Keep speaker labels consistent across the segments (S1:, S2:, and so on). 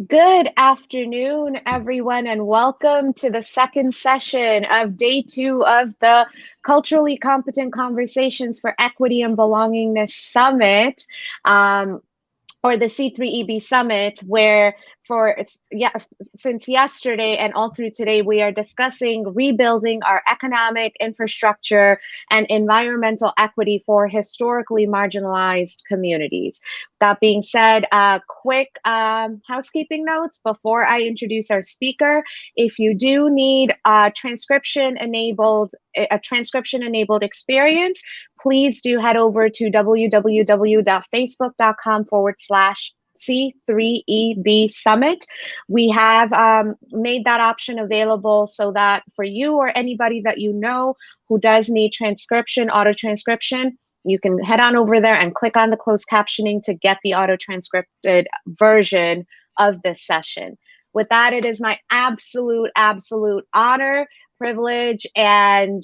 S1: Good afternoon, everyone, and welcome to the second session of day two of the Culturally Competent Conversations for Equity and Belongingness Summit. Or the C3EB Summit, where since yesterday and all through today, we are discussing rebuilding our economic infrastructure and environmental equity for historically marginalized communities. That being said, quick housekeeping notes before I introduce our speaker. If you do need a transcription enabled experience, please do head over to www.facebook.com/C3EB Summit. We have made that option available so that for you or anybody that you know who does need auto transcription, you can head on over there and click on the closed captioning to get the auto transcripted version of this session. With that, it is my absolute honor, privilege, and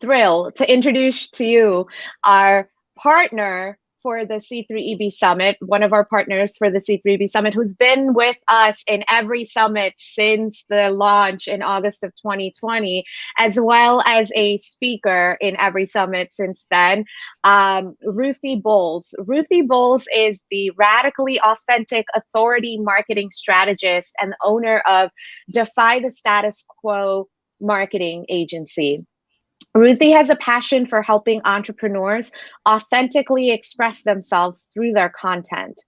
S1: thrill to introduce to you our partner for the C3EB Summit, one of our partners for the C3EB Summit, who's been with us in every summit since the launch in August of 2020, as well as a speaker in every summit since then, Ruthie Bowles. Ruthie Bowles is the radically authentic authority marketing strategist and owner of Defy the Status Quo marketing agency. Ruthie has a passion for helping entrepreneurs authentically express themselves through their content.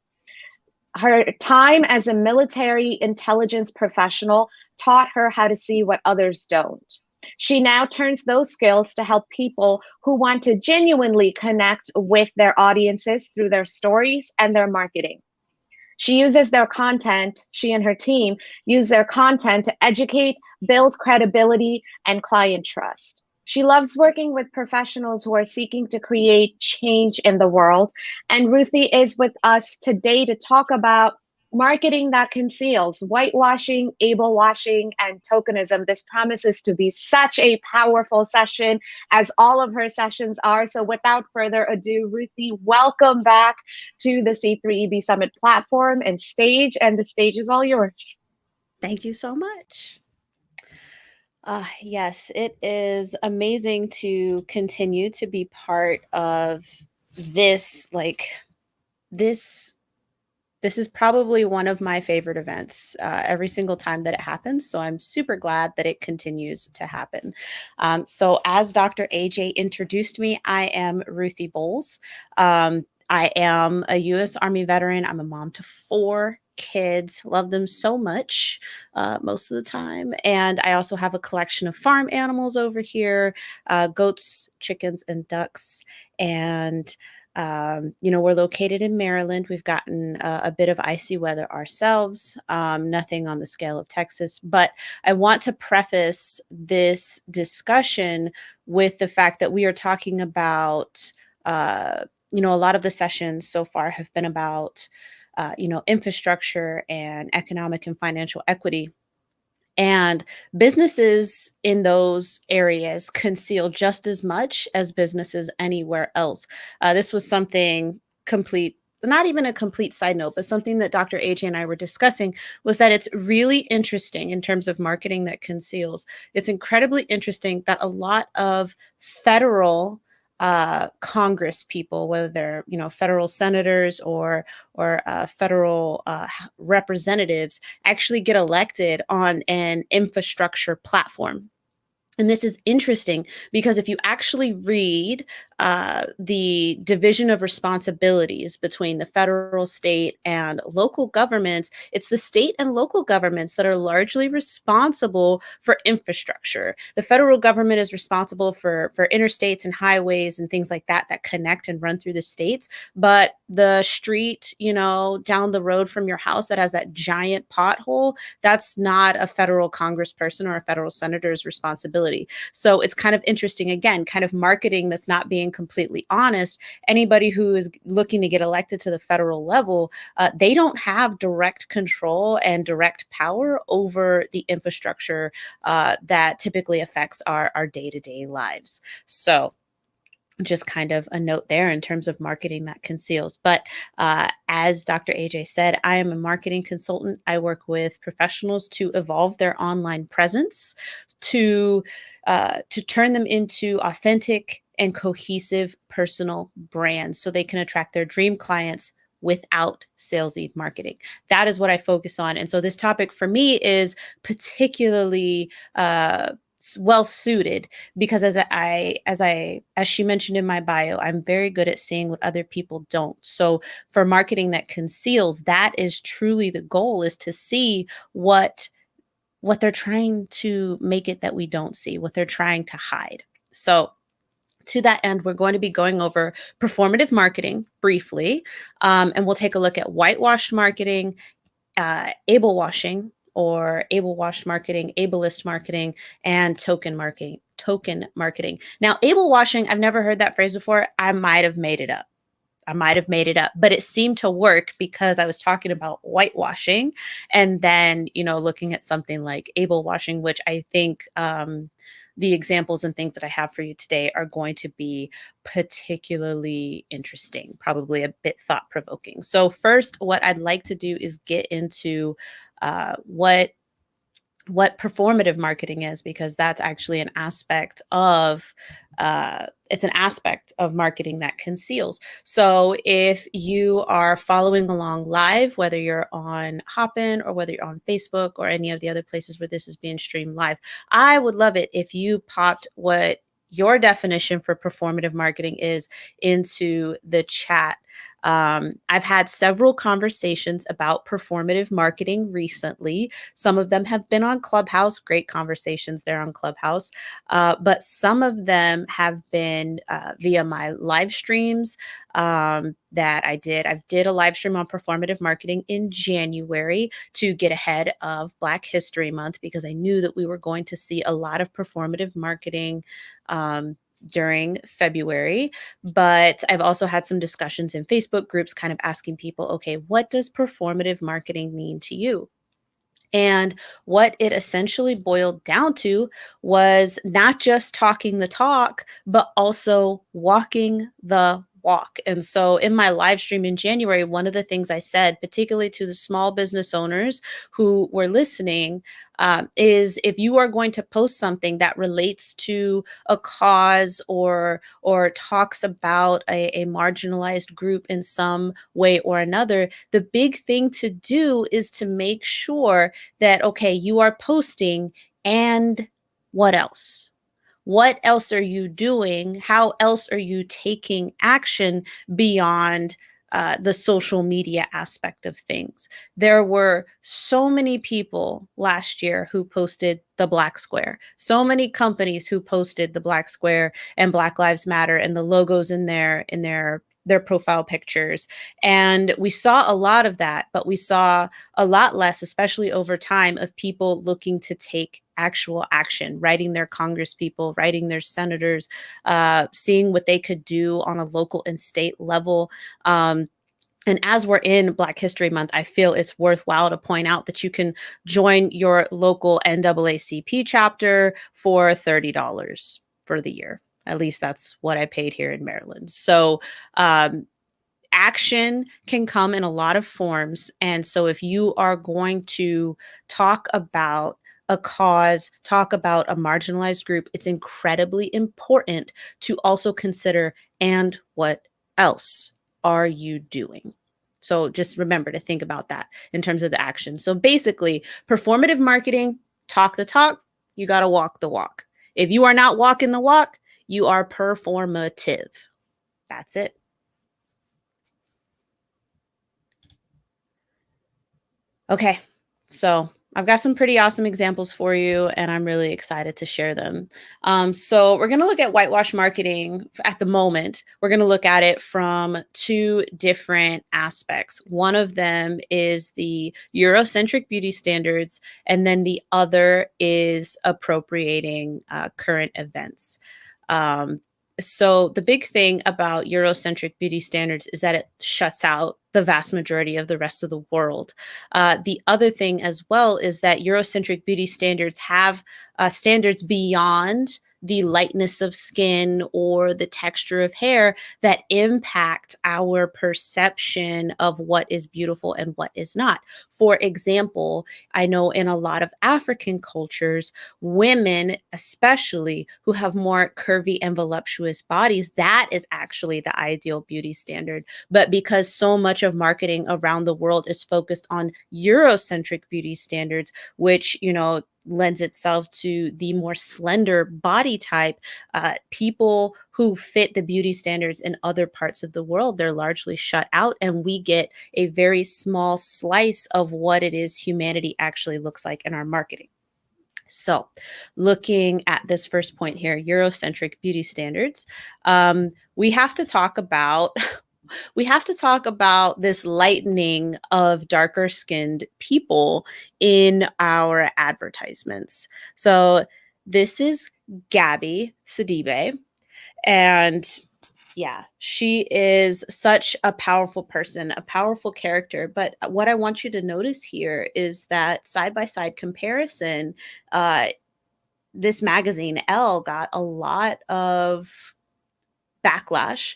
S1: Her time as a military intelligence professional taught her how to see what others don't. She now turns those skills to help people who want to genuinely connect with their audiences through their stories and their marketing. She and her team use their content to educate, build credibility, and client trust. She loves working with professionals who are seeking to create change in the world. And Ruthie is with us today to talk about marketing that conceals, whitewashing, able-washing, and tokenism. This promises to be such a powerful session, as all of her sessions are. So without further ado, Ruthie, welcome back to the C3EB Summit platform and stage, and the stage is all yours.
S2: Thank you so much. Yes, it is amazing to continue to be part of this. This is probably one of my favorite events every single time that it happens. So I'm super glad that it continues to happen. So as Dr. AJ introduced me, I am Ruthie Bowles. I am a U.S. Army veteran. I'm a mom to 4 kids, love them so much most of the time. And I also have a collection of farm animals over here, goats, chickens, and ducks. And we're located in Maryland. We've gotten a bit of icy weather ourselves, nothing on the scale of Texas. But I want to preface this discussion with the fact that we are talking about, a lot of the sessions so far have been about, infrastructure and economic and financial equity. And businesses in those areas conceal just as much as businesses anywhere else. This was something not even a complete side note, but something that Dr. AJ and I were discussing was that it's really interesting in terms of marketing that conceals. It's incredibly interesting that a lot of federal Congress people, whether they're federal senators or federal representatives, actually get elected on an infrastructure platform. And this is interesting because if you actually read the division of responsibilities between the federal, state, and local governments, it's the state and local governments that are largely responsible for infrastructure. The federal government is responsible for interstates and highways and things like that connect and run through the states. But the street, down the road from your house that has that giant pothole, that's not a federal congressperson or a federal senator's responsibility. So it's kind of interesting, again, kind of marketing that's not being completely honest. Anybody who is looking to get elected to the federal level, they don't have direct control and direct power over the infrastructure that typically affects our day-to-day lives. So just kind of a note there in terms of marketing that conceals. But as Dr. AJ said, I am a marketing consultant. I work with professionals to evolve their online presence, to turn them into authentic and cohesive personal brands so they can attract their dream clients without salesy marketing. That is what I focus on. And so this topic for me is particularly well suited because as she mentioned in my bio, I'm very good at seeing what other people don't. So for marketing that conceals, that is truly the goal, is to see what they're trying to make it that we don't see, what they're trying to hide. So to that end, we're going to be going over performative marketing briefly, and we'll take a look at whitewashed marketing, able washing or able washed marketing, ableist marketing, and token marketing. Now, able washing, I've never heard that phrase before. I might have made it up. But it seemed to work because I was talking about whitewashing and then, looking at something like able washing, which I think the examples and things that I have for you today are going to be particularly interesting, probably a bit thought provoking. So first, what I'd like to do is get into what performative marketing is, because that's actually an aspect of marketing that conceals. So if you are following along live, whether you're on Hopin or whether you're on Facebook or any of the other places where this is being streamed live, I would love it if you popped what your definition for performative marketing is into the chat. I've had several conversations about performative marketing recently. Some of them have been on Clubhouse, great conversations there on Clubhouse, but some of them have been via my live streams that I did. I did a live stream on performative marketing in January to get ahead of Black History Month, because I knew that we were going to see a lot of performative marketing during February. But I've also had some discussions in Facebook groups kind of asking people, okay, what does performative marketing mean to you? And what it essentially boiled down to was not just talking the talk, but also walking the walk. And so in my live stream in January, one of the things I said, particularly to the small business owners who were listening, is if you are going to post something that relates to a cause or talks about a marginalized group in some way or another, the big thing to do is to make sure that, okay, you are posting, and what else? What else are you doing? How else are you taking action beyond the social media aspect of things? There were so many people last year who posted the Black Square, so many companies who posted the Black Square and Black Lives Matter and the logos in their profile pictures. And we saw a lot of that, but we saw a lot less, especially over time, of people looking to take actual action, writing their congresspeople, writing their senators, seeing what they could do on a local and state level. And as we're in Black History Month, I feel it's worthwhile to point out that you can join your local NAACP chapter for $30 for the year. At least that's what I paid here in Maryland. So action can come in a lot of forms. And so if you are going to talk about a cause, talk about a marginalized group, it's incredibly important to also consider, and what else are you doing? So just remember to think about that in terms of the action. So basically, performative marketing, talk the talk, you got to walk the walk. If you are not walking the walk, you are performative. That's it. Okay, so I've got some pretty awesome examples for you, and I'm really excited to share them. So we're going to look at whitewash marketing at the moment. We're going to look at it from two different aspects. One of them is the Eurocentric beauty standards, and then the other is appropriating current events. So the big thing about Eurocentric beauty standards is that it shuts out the vast majority of the rest of the world. The other thing as well is that Eurocentric beauty standards have standards beyond the lightness of skin or the texture of hair that impact our perception of what is beautiful and what is not. For example, I know in a lot of African cultures, women, especially who have more curvy and voluptuous bodies, that is actually the ideal beauty standard. But because so much of marketing around the world is focused on Eurocentric beauty standards, which, lends itself to the more slender body type, people who fit the beauty standards in other parts of the world, they're largely shut out, and we get a very small slice of what it is humanity actually looks like in our marketing. So looking at this first point here, Eurocentric beauty standards, we have to talk about this lightening of darker skinned people in our advertisements. So this is Gabby Sidibe, and yeah, she is such a powerful person, a powerful character. But what I want you to notice here is that side-by-side comparison, this magazine, Elle, got a lot of backlash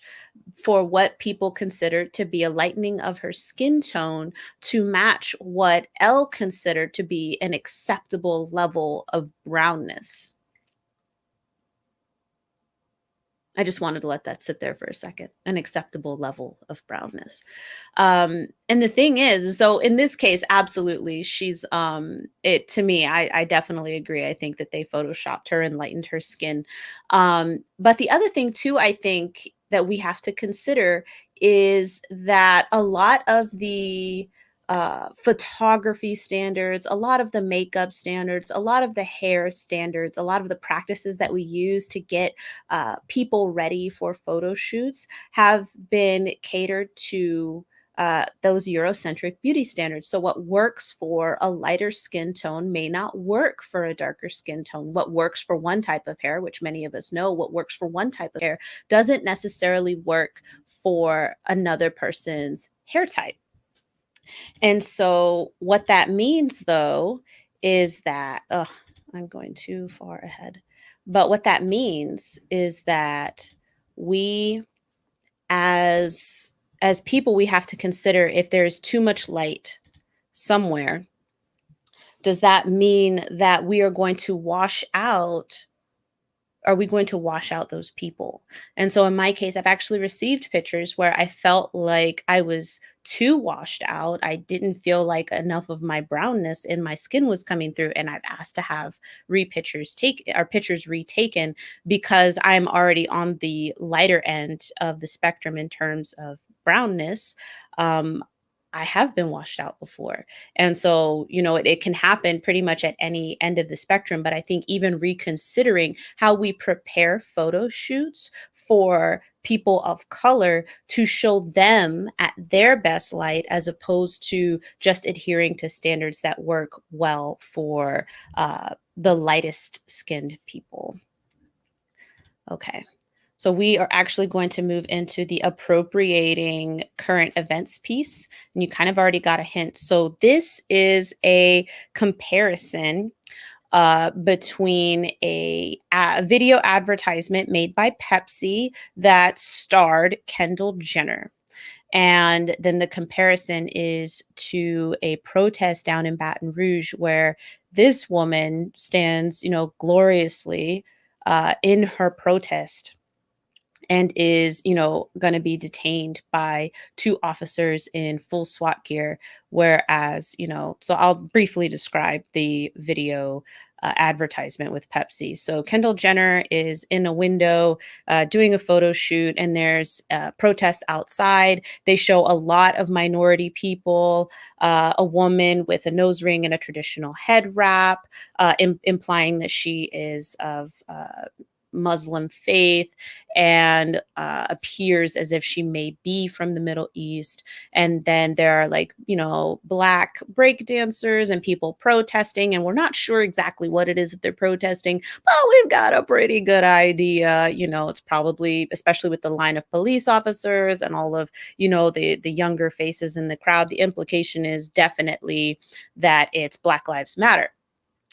S2: for what people considered to be a lightening of her skin tone to match what Elle considered to be an acceptable level of brownness. I just wanted to let that sit there for a second, an acceptable level of brownness. And the thing is, so in this case, absolutely, she's, to me, I definitely agree. I think that they photoshopped her and lightened her skin. But the other thing too, I think that we have to consider is that a lot of the photography standards, a lot of the makeup standards, a lot of the hair standards, a lot of the practices that we use to get people ready for photo shoots have been catered to those Eurocentric beauty standards. So what works for a lighter skin tone may not work for a darker skin tone. What works for one type of hair, which many of us know, what works for one type of hair doesn't necessarily work for another person's hair type. And so what that means, though, is that, I'm going too far ahead. But what that means is that we, as people, we have to consider if there is too much light somewhere, does that mean that we are going to wash out? Are we going to wash out those people? And so in my case, I've actually received pictures where I felt like I was too washed out. I didn't feel like enough of my brownness in my skin was coming through. And I've asked to have pictures retaken because I'm already on the lighter end of the spectrum in terms of brownness. I have been washed out before. And so, it can happen pretty much at any end of the spectrum. But I think even reconsidering how we prepare photo shoots for people of color to show them at their best light, as opposed to just adhering to standards that work well for the lightest skinned people. Okay. So we are actually going to move into the appropriating current events piece. And you kind of already got a hint. So this is a comparison between a video advertisement made by Pepsi that starred Kendall Jenner. And then the comparison is to a protest down in Baton Rouge where this woman stands, gloriously in her protest and is, going to be detained by two officers in full SWAT gear. Whereas, so I'll briefly describe the video advertisement with Pepsi. So Kendall Jenner is in a window doing a photo shoot, and there's protests outside. They show a lot of minority people, a woman with a nose ring and a traditional head wrap, implying that she is of Muslim faith and appears as if she may be from the Middle East. And then there are like, Black break dancers and people protesting, and we're not sure exactly what it is that they're protesting, but we've got a pretty good idea. It's probably, especially with the line of police officers and all of, the younger faces in the crowd, the implication is definitely that it's Black Lives Matter.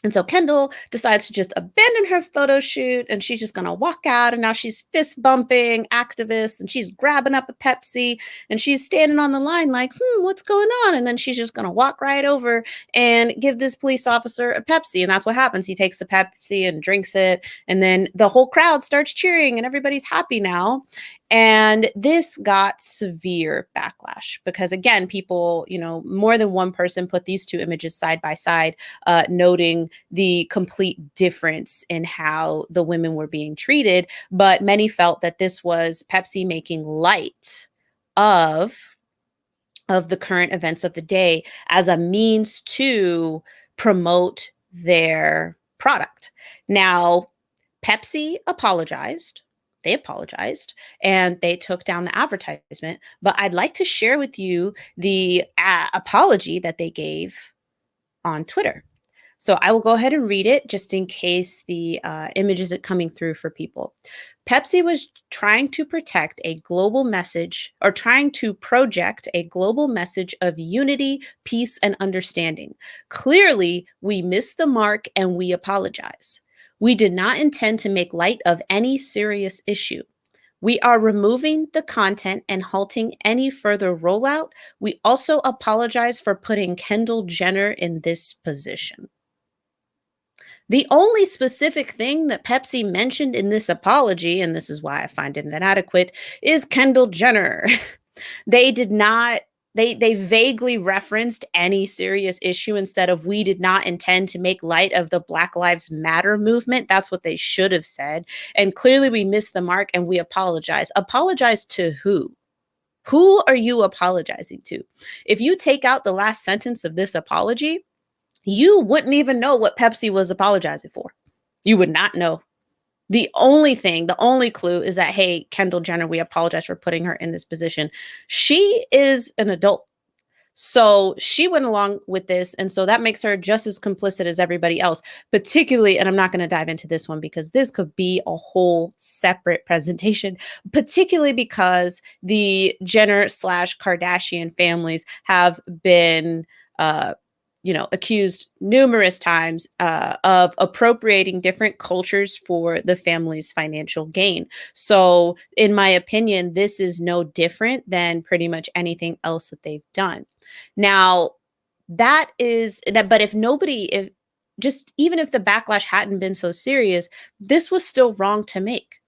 S2: And so Kendall decides to just abandon her photo shoot, and she's just going to walk out. And now she's fist bumping activists, and she's grabbing up a Pepsi, and she's standing on the line like, what's going on? And then she's just going to walk right over and give this police officer a Pepsi. And that's what happens. He takes the Pepsi and drinks it. And then the whole crowd starts cheering, and everybody's happy now. And this got severe backlash because, again, people, more than one person put these two images side by side, noting the complete difference in how the women were being treated. But many felt that this was Pepsi making light of the current events of the day as a means to promote their product. Now, Pepsi apologized. They apologized and they took down the advertisement. But I'd like to share with you the apology that they gave on Twitter. So I will go ahead and read it just in case the image isn't coming through for people. Pepsi was trying to protect a global message, or trying to project a global message of unity, peace, and understanding. Clearly, we missed the mark and we apologize. We did not intend to make light of any serious issue. We are removing the content and halting any further rollout. We also apologize for putting Kendall Jenner in this position. The only specific thing that Pepsi mentioned in this apology, and this is why I find it inadequate, is Kendall Jenner. They did not, they vaguely referenced any serious issue instead of we did not intend to make light of the Black Lives Matter movement. That's what they should have said. And clearly we missed the mark and we apologize. Apologize to who? Who are you apologizing to? If you take out the last sentence of this apology, you wouldn't even know what Pepsi was apologizing for. You would not know. The only clue is that, hey, Kendall Jenner, we apologize for putting her in this position. She is an adult. So she went along with this. And so that makes her just as complicit as everybody else, particularly, and I'm not going to dive into this one because this could be a whole separate presentation, particularly because the Jenner/Kardashian families have been, accused numerous times of appropriating different cultures for the family's financial gain. So in my opinion, this is no different than pretty much anything else that they've done. Now, but even if the backlash hadn't been so serious, this was still wrong to make.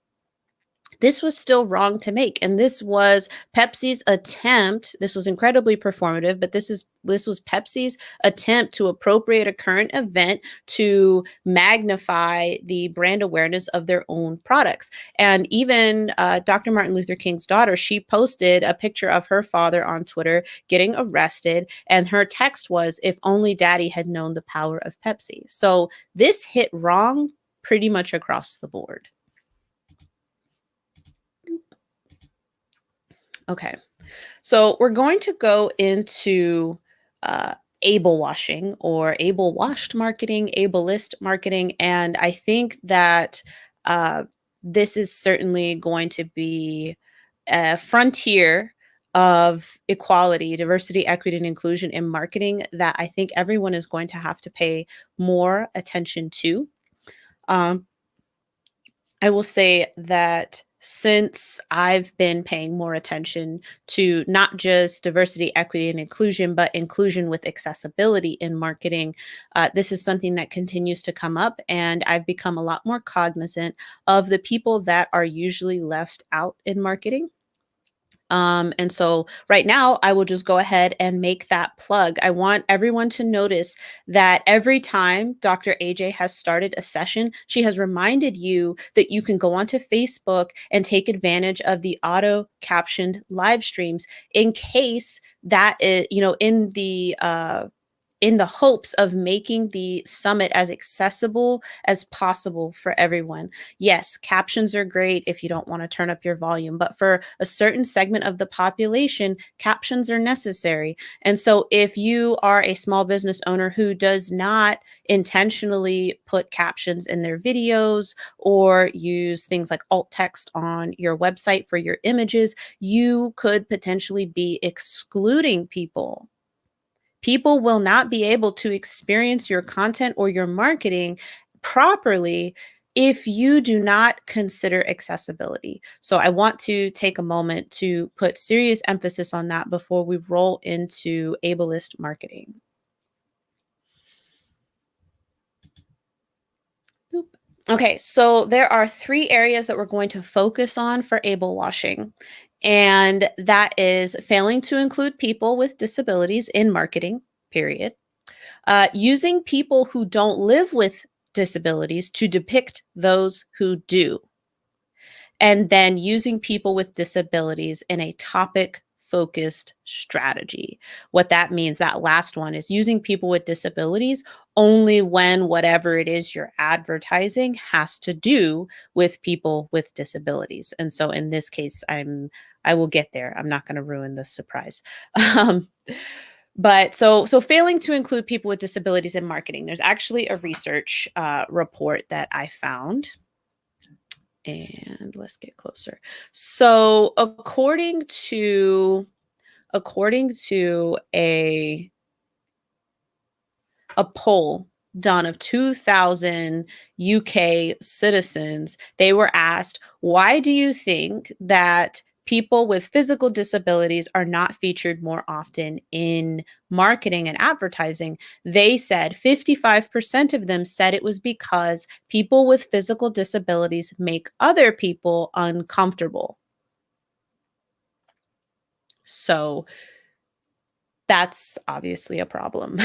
S2: And this was Pepsi's attempt. This was incredibly performative, but this was Pepsi's attempt to appropriate a current event to magnify the brand awareness of their own products. And even Dr. Martin Luther King's daughter, she posted a picture of her father on Twitter getting arrested. And her text was, "If only daddy had known the power of Pepsi." So this hit wrong pretty much across the board. Okay, so we're going to go into able washing or able washed marketing, ableist marketing. And I think that this is certainly going to be a frontier of equality, diversity, equity, and inclusion in marketing that I think everyone is going to have to pay more attention to. I will say that since I've been paying more attention to not just diversity, equity, and inclusion, but inclusion with accessibility in marketing, this is something that continues to come up, and I've become a lot more cognizant of the people that are usually left out in marketing. And so right now I will just go ahead and make that plug. I want everyone to notice that every time Dr. AJ has started a session, she has reminded you that you can go onto Facebook and take advantage of the auto captioned live streams in case that is, in the in the hopes of making the summit as accessible as possible for everyone. Yes, captions are great if you don't want to turn up your volume, but for a certain segment of the population, captions are necessary. And so if you are a small business owner who does not intentionally put captions in their videos or use things like alt text on your website for your images, you could potentially be excluding people. People will not be able to experience your content or your marketing properly if you do not consider accessibility. So I want to take a moment to put serious emphasis on that before we roll into ableist marketing. Boop. Okay, so there are 3 areas that we're going to focus on for able washing. And that is failing to include people with disabilities in marketing, period. Using people who don't live with disabilities to depict those who do, and then using people with disabilities in a topic focused strategy. What that means, that last one, is using people with disabilities only when whatever it is you're advertising has to do with people with disabilities. And so in this case, I will get there. I'm not going to ruin the surprise. But so failing to include people with disabilities in marketing. There's actually a research report that I found. And let's get closer. So according to a poll done of 2,000 UK citizens, they were asked, why do you think that people with physical disabilities are not featured more often in marketing and advertising? They said 55% of them said it was because people with physical disabilities make other people uncomfortable. So that's obviously a problem.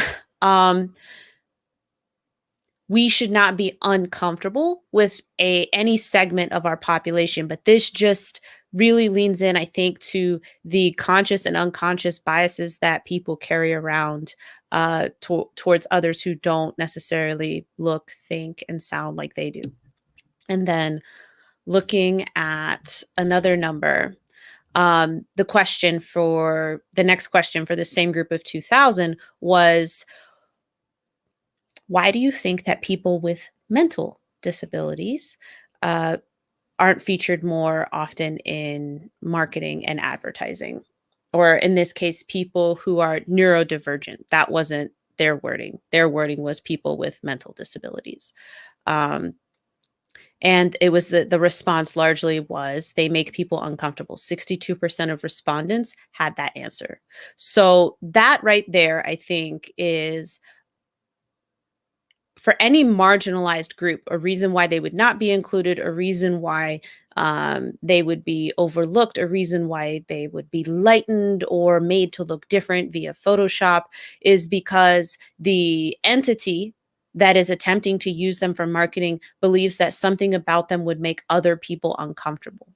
S2: We should not be uncomfortable with any segment of our population, but this just really leans in, I think, to the conscious and unconscious biases that people carry around towards others who don't necessarily look, think, and sound like they do. And then looking at another number, the next question for the same group of 2,000 was, why do you think that people with mental disabilities aren't featured more often in marketing and advertising? Or in this case, people who are neurodivergent. That wasn't their wording. Their wording was people with mental disabilities. And it was the response largely was they make people uncomfortable. 62% of respondents had that answer. So that right there, I think, is, for any marginalized group, a reason why they would not be included, a reason why they would be overlooked, a reason why they would be lightened or made to look different via Photoshop, is because the entity that is attempting to use them for marketing believes that something about them would make other people uncomfortable.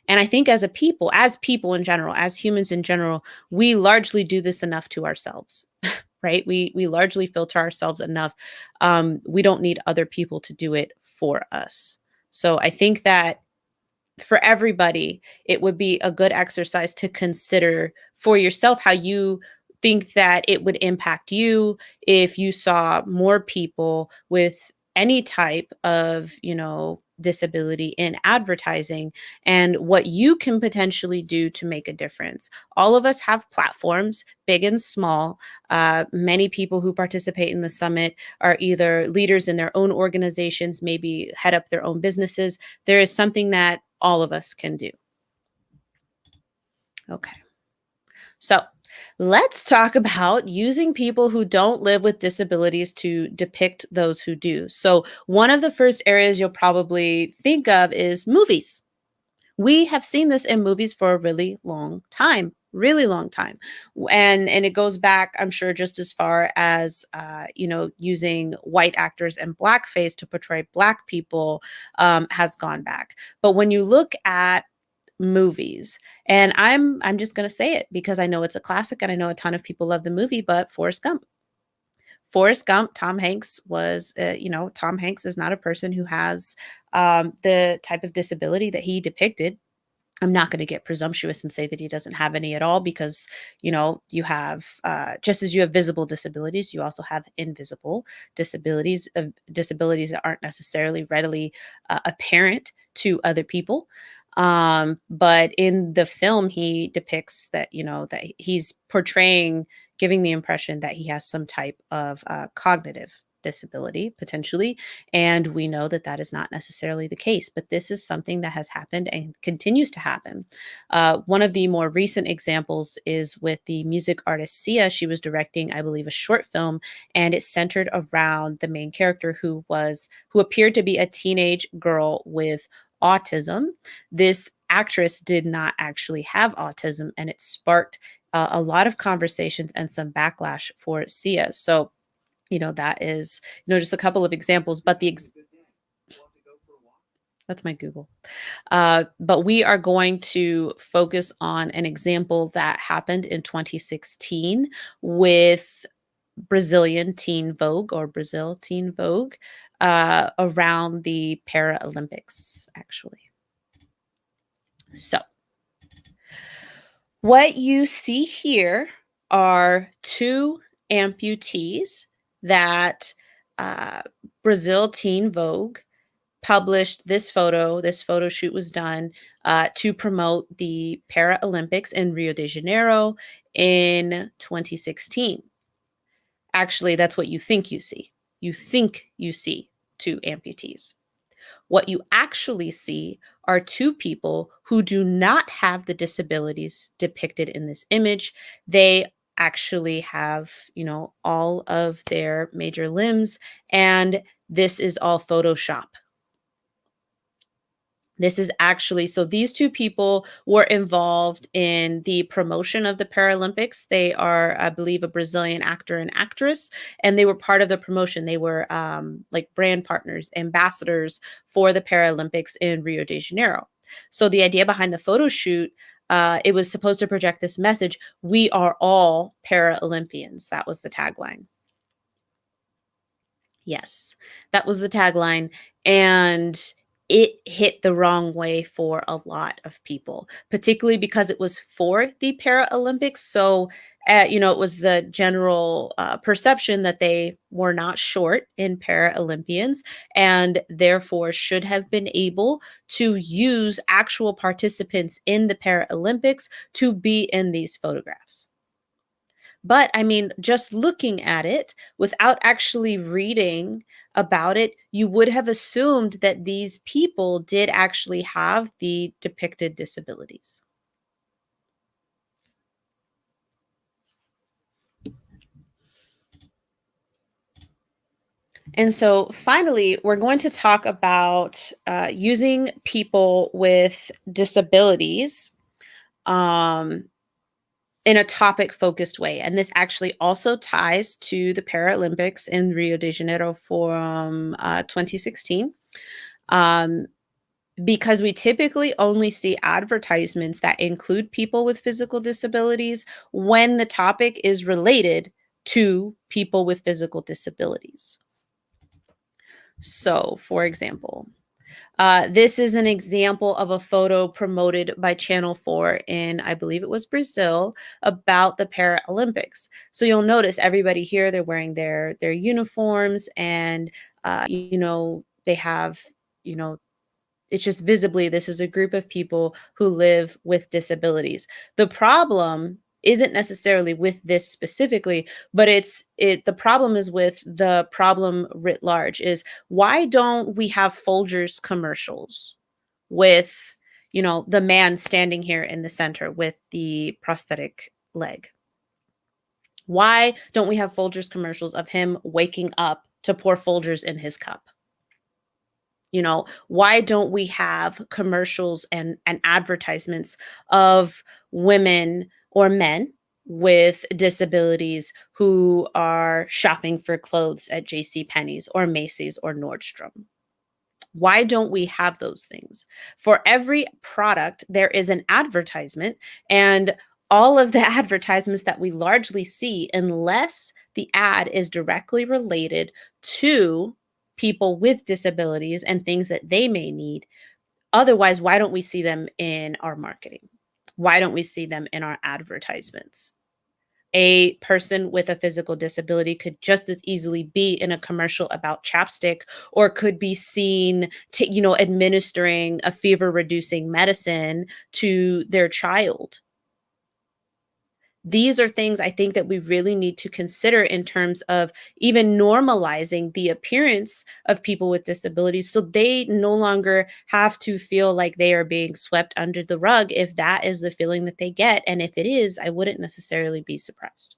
S2: And I think as people in general, as humans in general, we largely do this enough to ourselves. Right? We largely filter ourselves enough. We don't need other people to do it for us. So I think that for everybody, it would be a good exercise to consider for yourself how you think that it would impact you if you saw more people with any type of, disability in advertising, and what you can potentially do to make a difference. All of us have platforms, big and small. Many people who participate in the summit are either leaders in their own organizations, maybe head up their own businesses. There is something that all of us can do. Okay. So let's talk about using people who don't live with disabilities to depict those who do. So one of the first areas you'll probably think of is movies. We have seen this in movies for a really long time. And it goes back, I'm sure, just as far as using white actors and blackface to portray Black people has gone back. But when you look at movies. And I'm just going to say it because I know it's a classic and I know a ton of people love the movie, but Forrest Gump. Forrest Gump, Tom Hanks was, Tom Hanks is not a person who has the type of disability that he depicted. I'm not going to get presumptuous and say that he doesn't have any at all because, you have, just as you have visible disabilities, you also have invisible disabilities, disabilities that aren't necessarily readily apparent to other people. But in the film, he depicts that, that he's portraying, giving the impression that he has some type of cognitive disability potentially. And we know that that is not necessarily the case, but this is something that has happened and continues to happen. One of the more recent examples is with the music artist Sia. She was directing, I believe, a short film, and it centered around the main character who appeared to be a teenage girl with autism. This actress did not actually have autism, and it sparked a lot of conversations and some backlash for Sia. So, that is, just a couple of examples, but that's my Google. But we are going to focus on an example that happened in 2016 with Brazilian Teen Vogue or Brazil Teen Vogue around the Paralympics, actually. So, what you see here are two amputees that Brazil Teen Vogue published this photo. This photo shoot was done to promote the Paralympics in Rio de Janeiro in 2016. Actually, that's what you think you see. You think you see two amputees. What you actually see are two people who do not have the disabilities depicted in this image. They actually have, all of their major limbs, and this is all Photoshop. This is actually, so these two people were involved in the promotion of the Paralympics. They are, I believe, a Brazilian actor and actress, and they were part of the promotion. They were like brand partners, ambassadors for the Paralympics in Rio de Janeiro. So the idea behind the photo shoot, it was supposed to project this message: we are all Paralympians. That was the tagline. Yes, that was the tagline. And it hit the wrong way for a lot of people, particularly because it was for the Paralympics. So, it was the general perception that they were not short in Paralympians and therefore should have been able to use actual participants in the Paralympics to be in these photographs. But I mean, just looking at it without actually reading about it, you would have assumed that these people did actually have the depicted disabilities. And so finally, we're going to talk about using people with disabilities in a topic focused way. And this actually also ties to the Paralympics in Rio de Janeiro from 2016. Because we typically only see advertisements that include people with physical disabilities when the topic is related to people with physical disabilities. So, for example, this is an example of a photo promoted by Channel 4 in, I believe it was Brazil, about the Paralympics. So you'll notice everybody here, they're wearing their uniforms, and, they have, it's just visibly, this is a group of people who live with disabilities. The problem isn't necessarily with this specifically, but the problem is with the problem writ large. Is why don't we have Folgers commercials with, the man standing here in the center with the prosthetic leg? Why don't we have Folgers commercials of him waking up to pour Folgers in his cup? Why don't we have commercials and advertisements of women or men with disabilities who are shopping for clothes at JCPenney's or Macy's or Nordstrom? Why don't we have those things? For every product, there is an advertisement, and all of the advertisements that we largely see, unless the ad is directly related to people with disabilities and things that they may need. Otherwise, why don't we see them in our marketing? Why don't we see them in our advertisements? A person with a physical disability could just as easily be in a commercial about chapstick, or could be seen administering a fever reducing medicine to their child. These are things I think that we really need to consider in terms of even normalizing the appearance of people with disabilities, so they no longer have to feel like they are being swept under the rug if that is the feeling that they get. And if it is, I wouldn't necessarily be surprised.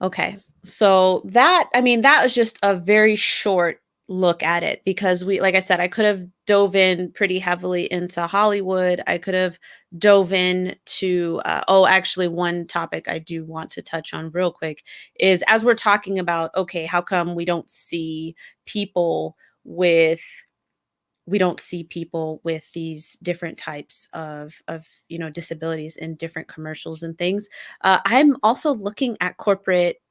S2: Okay. So that, I mean, that was just a very short look at it, because like I said, I could have dove in pretty heavily into Hollywood. I could have dove in to, actually, one topic I do want to touch on real quick is, as we're talking about, okay, how come people with we don't see people with these different types of disabilities in different commercials and things. I'm also looking at corporate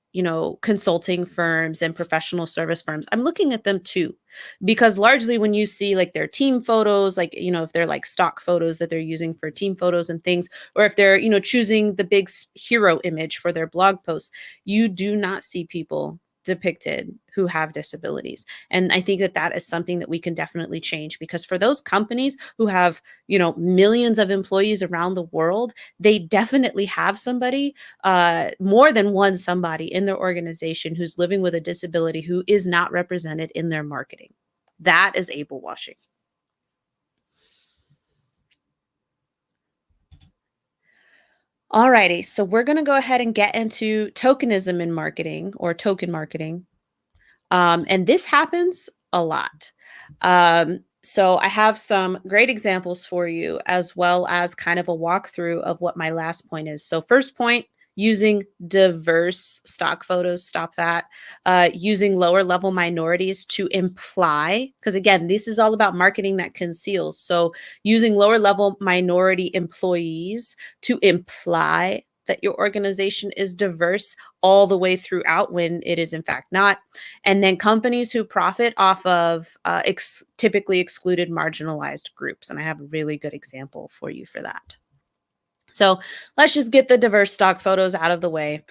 S2: consulting firms and professional service firms. I'm looking at them too, because largely when you see like their team photos, like if they're like stock photos that they're using for team photos and things, or if they're choosing the big hero image for their blog posts, you do not see people depicted who have disabilities. And I think that that is something that we can definitely change, because for those companies who have millions of employees around the world, they definitely have somebody, more than one somebody in their organization who's living with a disability who is not represented in their marketing. That is able washing. Alrighty, so we're going to go ahead and get into tokenism in marketing, or token marketing. And this happens a lot. So I have some great examples for you, as well as kind of a walkthrough of what my last point is. So first point, using diverse stock photos. Stop that. Using lower level minorities to imply, because again, this is all about marketing that conceals. So using lower level minority employees to imply that your organization is diverse all the way throughout, when it is in fact not. And then companies who profit off of typically excluded marginalized groups. And I have a really good example for you for that. So let's just get the diverse stock photos out of the way.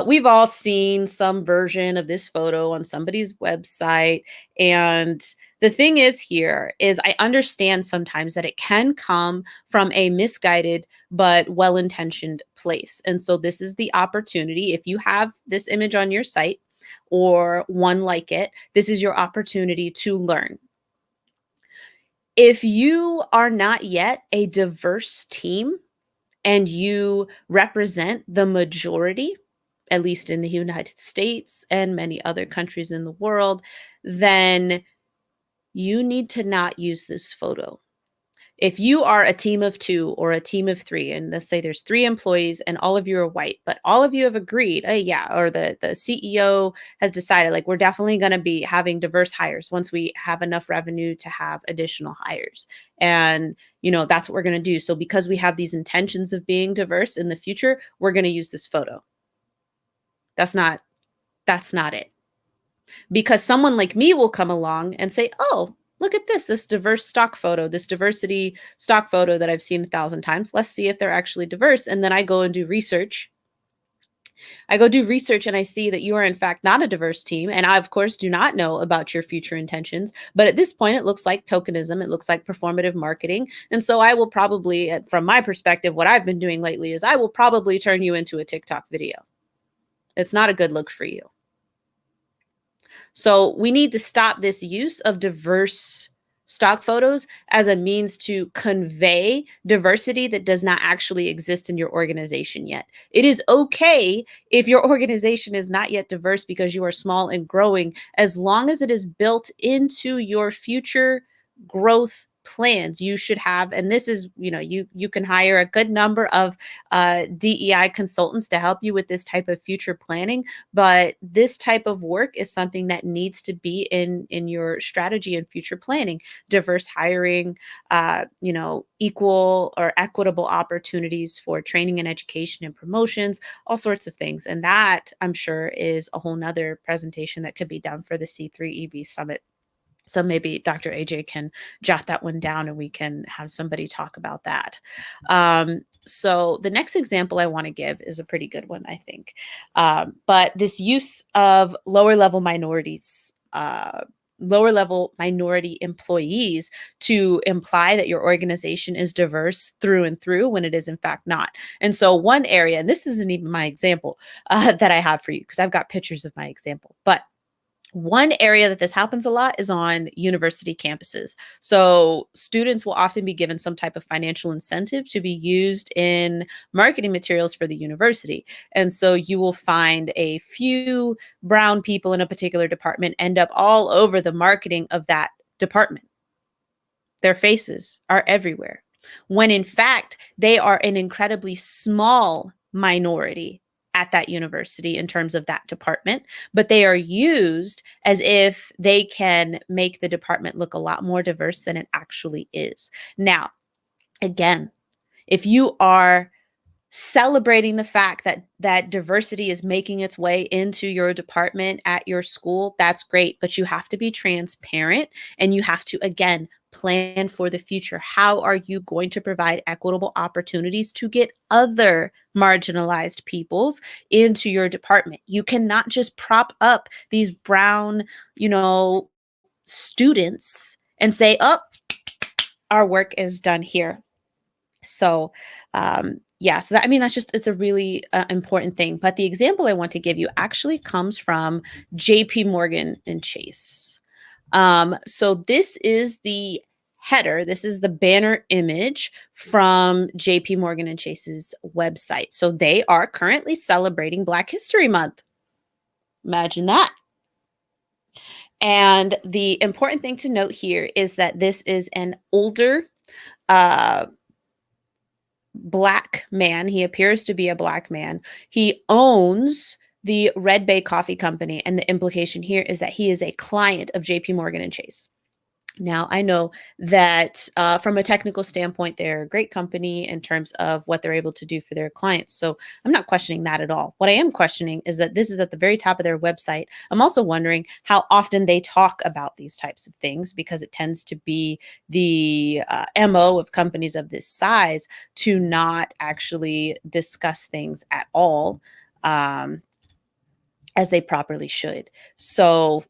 S2: We've all seen some version of this photo on somebody's website. And the thing is here is, I understand sometimes that it can come from a misguided but well-intentioned place. And so this is the opportunity. If you have this image on your site or one like it, this is your opportunity to learn. If you are not yet a diverse team, and you represent the majority, at least in the United States and many other countries in the world, then you need to not use this photo. If you are a team of 2 or a team of 3, and let's say there's 3 employees and all of you are white, but all of you have agreed, or the CEO has decided, like, we're definitely going to be having diverse hires once we have enough revenue to have additional hires. And, that's what we're going to do. So because we have these intentions of being diverse in the future, we're going to use this photo. That's not it. Because someone like me will come along and say, oh, look at this diverse stock photo, this diversity stock photo that I've seen 1,000 times. Let's see if they're actually diverse. And then I go and do research. And I see that you are in fact not a diverse team. And I, of course, do not know about your future intentions. But at this point, it looks like tokenism. It looks like performative marketing. And so I will probably, from my perspective, what I've been doing lately is I will probably turn you into a TikTok video. It's not a good look for you. So we need to stop this use of diverse stock photos as a means to convey diversity that does not actually exist in your organization yet. It is okay if your organization is not yet diverse because you are small and growing, as long as it is built into your future growth plans. You should have, and this is, you can hire a good number of DEI consultants to help you with this type of future planning. But this type of work is something that needs to be in your strategy and future planning. Diverse hiring, equal or equitable opportunities for training and education and promotions, all sorts of things. And that, I'm sure, is a whole nother presentation that could be done for the C3EB Summit. So maybe Dr. AJ can jot that one down and we can have somebody talk about that. So the next example I want to give is a pretty good one, I think. But this use of lower level minority employees to imply that your organization is diverse through and through when it is in fact not. And so one area, and this isn't even my example that I have for you because I've got pictures of my example, but one area that this happens a lot is on university campuses. So students will often be given some type of financial incentive to be used in marketing materials for the university. And so you will find a few brown people in a particular department end up all over the marketing of that department. Their faces are everywhere, when in fact, they are an incredibly small minority at that university in terms of that department, but they are used as if they can make the department look a lot more diverse than it actually is. Now, again, if you are celebrating the fact that diversity is making its way into your department at your school, that's great, but you have to be transparent and you have to, again, plan for the future. How are you going to provide equitable opportunities to get other marginalized peoples into your department? You cannot just prop up these brown, students and say, oh, our work is done here. So, so it's a really important thing. But the example I want to give you actually comes from JP Morgan and Chase. So this is the header. This is the banner image from JP Morgan and Chase's website. So they are currently celebrating Black History Month. Imagine that. And the important thing to note here is that this is an older, Black man. He appears to be a Black man. He owns the Red Bay Coffee Company. And the implication here is that he is a client of JP Morgan and Chase. Now, I know that from a technical standpoint, they're a great company in terms of what they're able to do for their clients. So I'm not questioning that at all. What I am questioning is that this is at the very top of their website. I'm also wondering how often they talk about these types of things, because it tends to be the MO of companies of this size to not actually discuss things at all as they properly should. So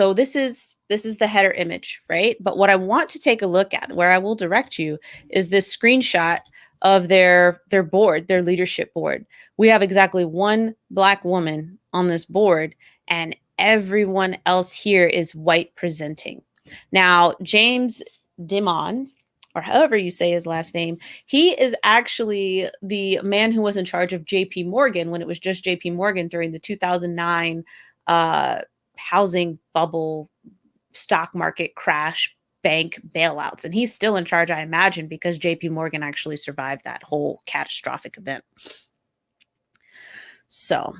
S2: this is the header image, right? But what I want to take a look at, where I will direct you, is this screenshot of their board, their leadership board. We have exactly one Black woman on this board, and everyone else here is white presenting. Now, James Dimon, or however you say his last name, he is actually the man who was in charge of JP Morgan when it was just JP Morgan during the 2009 housing bubble, stock market crash, bank bailouts. And he's still in charge, I imagine, because JP Morgan actually survived that whole catastrophic event. So,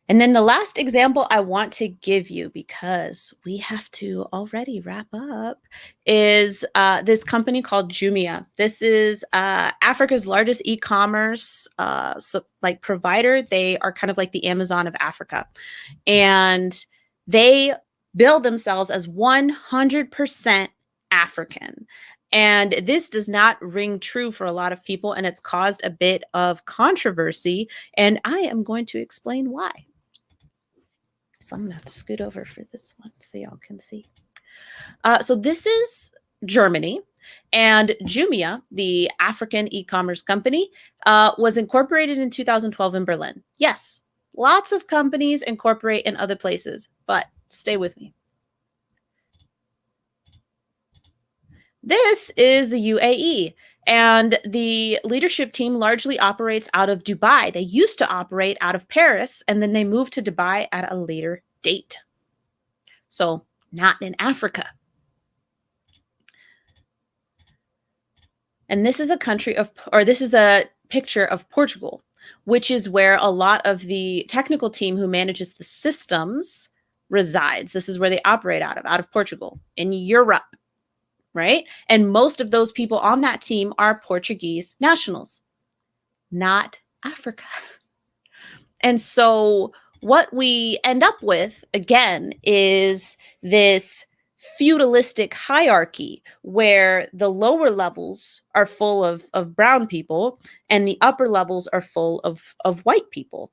S2: and then the last example I want to give you, because we have to already wrap up, is this company called Jumia. This is Africa's largest e-commerce provider. They are kind of like the Amazon of Africa. And they bill themselves as 100% African. And this does not ring true for a lot of people, and it's caused a bit of controversy. And I am going to explain why. So I'm going to have to scoot over for this one so y'all can see. So this is Germany, and Jumia, the African e-commerce company, was incorporated in 2012 in Berlin. Yes, lots of companies incorporate in other places, but stay with me. This is the UAE, and the leadership team largely operates out of Dubai. They used to operate out of Paris, and then they moved to Dubai at a later date. So not in Africa. And this is a picture of Portugal, which is where a lot of the technical team who manages the systems resides. This is where they operate out of Portugal in Europe, right? And most of those people on that team are Portuguese nationals, not Africa. And so what we end up with, again, is this feudalistic hierarchy where the lower levels are full of brown people and the upper levels are full of white people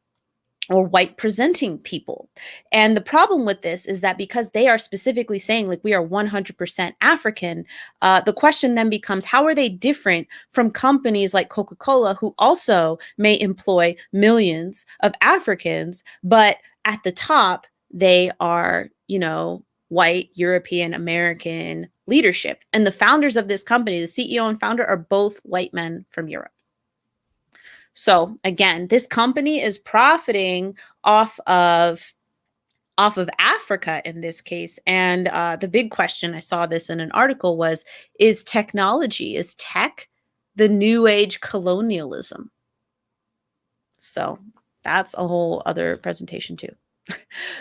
S2: or white presenting people. And the problem with this is that because they are specifically saying like we are 100% African, the question then becomes, how are they different from companies like Coca-Cola, who also may employ millions of Africans, but at the top, they are, white, European, American leadership. And the founders of this company, the CEO and founder, are both white men from Europe. So again, this company is profiting off of Africa in this case. And the big question, I saw this in an article, was, is tech the new age colonialism? So that's a whole other presentation too.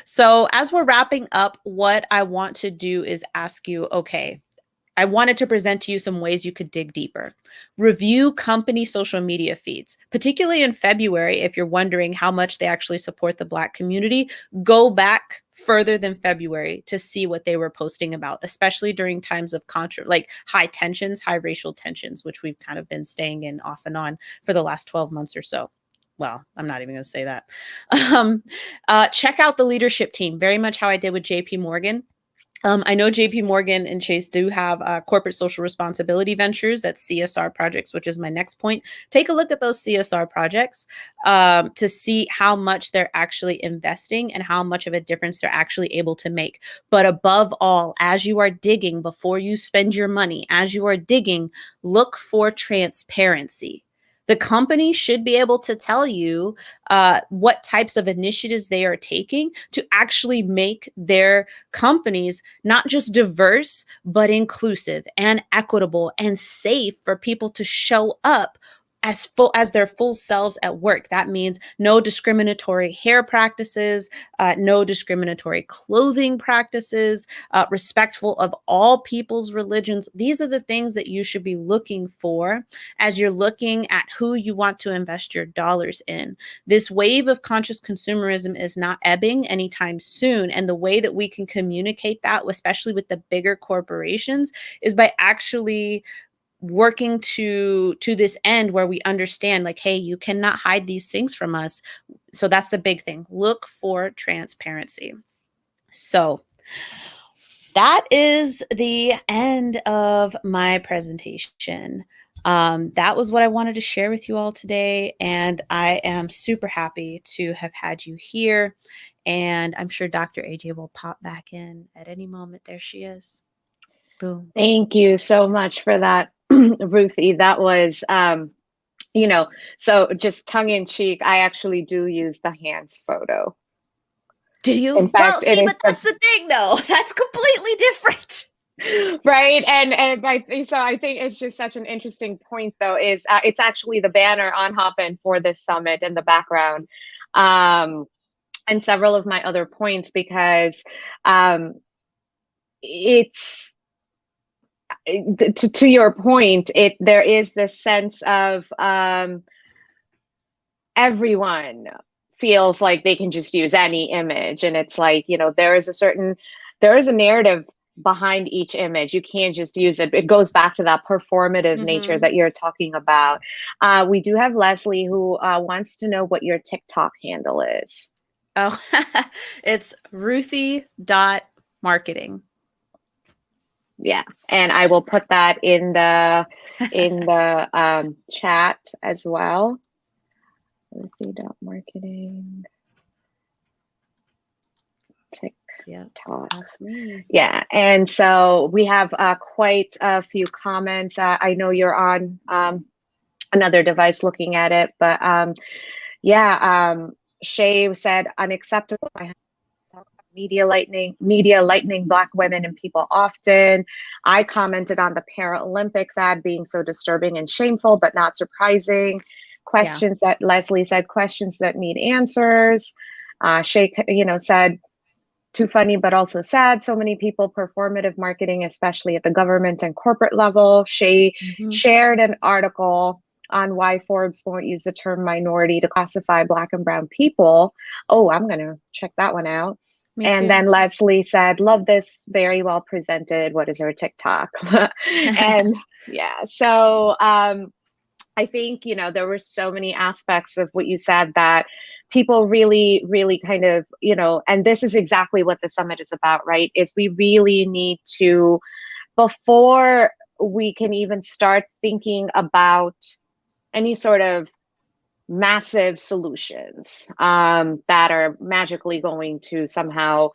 S2: So as we're wrapping up, what I want to do is ask you, okay, I wanted to present to you some ways you could dig deeper. Review company social media feeds, particularly in February. If you're wondering how much they actually support the Black community, go back further than February to see what they were posting about, especially during times of high tensions, high racial tensions, which we've kind of been staying in off and on for the last 12 months or so. Well, I'm not even going to say that. Check out the leadership team, very much how I did with JP Morgan. I know JP Morgan and Chase do have corporate social responsibility ventures, that's CSR projects, which is my next point. Take a look at those CSR projects to see how much they're actually investing and how much of a difference they're actually able to make. But above all, as you are digging, before you spend your money, as you are digging, look for transparency. The company should be able to tell you what types of initiatives they are taking to actually make their companies not just diverse, but inclusive and equitable and safe for people to show up as their full selves at work. That means no discriminatory hair practices, no discriminatory clothing practices, respectful of all people's religions. These are the things that you should be looking for as you're looking at who you want to invest your dollars in. This wave of conscious consumerism is not ebbing anytime soon. And the way that we can communicate that, especially with the bigger corporations, is by actually working to this end where we understand like, hey, you cannot hide these things from us. So that's the big thing. Look for transparency. So that is the end of my presentation. That was what I wanted to share with you all today. And I am super happy to have had you here. And I'm sure Dr. AJ will pop back in at any moment. There she is. Boom.
S1: Thank you so much for that, Ruthie. That was, so just tongue in cheek, I actually do use the hands photo.
S2: Do you?
S1: In fact,
S2: well, see, but that's the thing, though. That's completely different.
S1: Right. And I think it's just such an interesting point, though, is it's actually the banner on Hopin for this summit in the background. And several of my other points, because it's to your point, there is this sense of everyone feels like they can just use any image, and it's like, there is a narrative behind each image. You can't just use it. It goes back to that performative nature that you're talking about. We do have Leslie who wants to know what your TikTok handle is.
S2: Oh, it's Ruthie.marketing.
S1: Yeah, and I will put that in the chat as well. Ruthie.marketing. TikTok. That's me. Yeah, and so we have quite a few comments. I know you're on another device looking at it, but Shay said unacceptable. media lightning Black women and people often. I commented on the Paralympics ad being so disturbing and shameful, but not surprising. Questions that Leslie said, questions that need answers. Shay, said, too funny, but also sad. So many people, performative marketing, especially at the government and corporate level. Shay shared an article on why Forbes won't use the term minority to classify Black and brown people. Oh, I'm going to check that one out. And then Leslie said, love this, very well presented. What is her TikTok? And yeah, so I think, there were so many aspects of what you said that people really, really kind of, and this is exactly what the summit is about, right? Is we really need to, before we can even start thinking about any sort of massive solutions that are magically going to somehow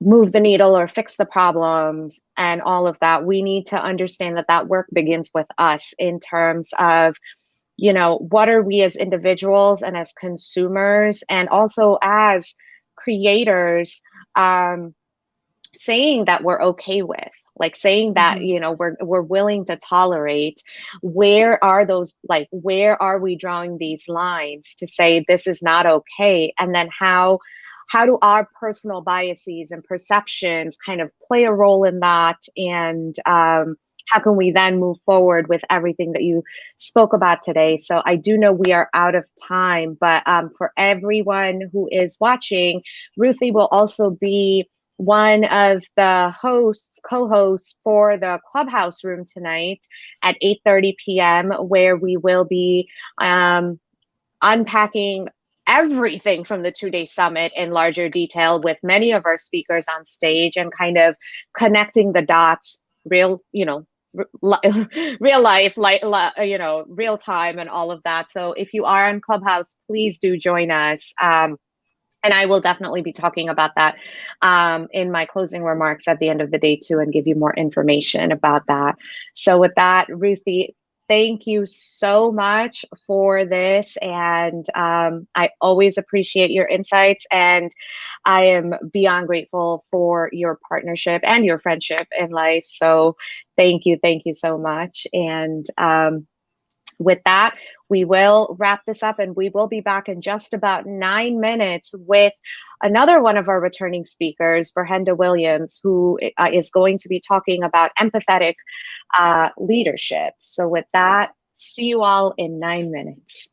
S1: move the needle or fix the problems and all of that, we need to understand that work begins with us in terms of, what are we as individuals and as consumers and also as creators saying that we're okay with, like saying that, we're willing to tolerate. Where are those, where are we drawing these lines to say this is not okay? And then how do our personal biases and perceptions kind of play a role in that? And how can we then move forward with everything that you spoke about today? So I do know we are out of time, but for everyone who is watching, Ruthie will also be one of the co-hosts for the Clubhouse room tonight at 8:30 p.m., where we will be unpacking everything from the 2-day summit in larger detail with many of our speakers on stage and kind of connecting the dots, real life, real time and all of that. So if you are on Clubhouse, please do join us. And I will definitely be talking about that in my closing remarks at the end of the day too, and give you more information about that. So with that, Ruthie, thank you so much for this. And I always appreciate your insights, and I am beyond grateful for your partnership and your friendship in life. So thank you so much. And with that, we will wrap this up, and we will be back in just about 9 minutes with another one of our returning speakers, Brenda Williams, who is going to be talking about empathetic leadership. So with that, see you all in 9 minutes.